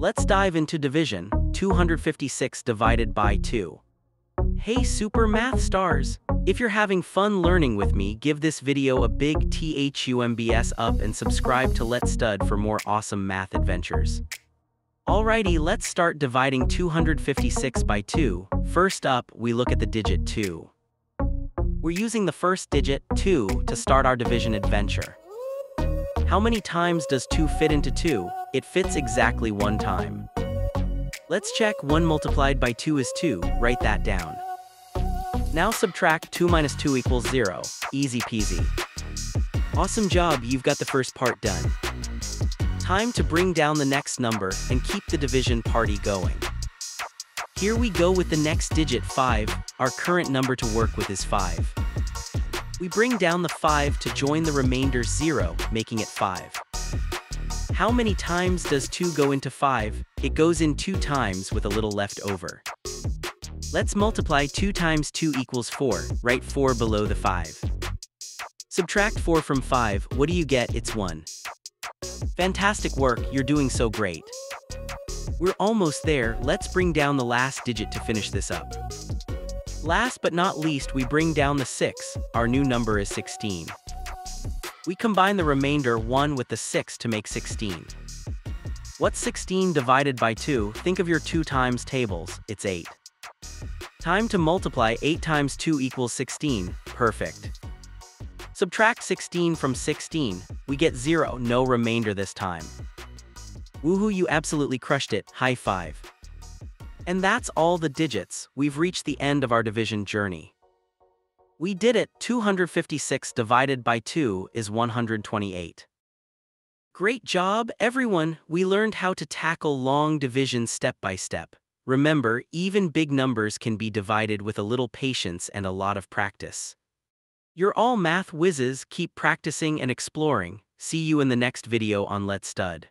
Let's dive into division. 256 divided by 2. Hey super math stars! If you're having fun learning with me, give this video a big thumbs up and subscribe to Let's Stud for more awesome math adventures. Alrighty, let's start dividing 256 by 2. First up, we look at the digit 2. We're using the first digit, 2, to start our division adventure. How many times does 2 fit into 2? It fits exactly 1 time. Let's check. 1 multiplied by 2 is 2, write that down. Now subtract 2 minus 2 equals 0, easy peasy. Awesome job, you've got the first part done. Time to bring down the next number and keep the division party going. Here we go with the next digit 5, our current number to work with is 5. We bring down the 5 to join the remainder 0, making it 5. How many times does 2 go into 5? It goes in 2 times with a little left over. Let's multiply 2 times 2 equals 4, write 4 below the 5. Subtract 4 from 5, what do you get? It's 1. Fantastic work, you're doing so great. We're almost there, let's bring down the last digit to finish this up. Last but not least, we bring down the 6, our new number is 16. We combine the remainder 1 with the 6 to make 16. What's 16 divided by 2? Think of your 2 times tables, it's 8. Time to multiply. 8 times 2 equals 16, perfect. Subtract 16 from 16, we get 0, no remainder this time. Woohoo, you absolutely crushed it, high five. And that's all the digits, we've reached the end of our division journey. We did it. 256 divided by 2 is 128. Great job, everyone, we learned how to tackle long division step by step. Remember, even big numbers can be divided with a little patience and a lot of practice. You're all math whizzes, keep practicing and exploring. See you in the next video on Let's Stud.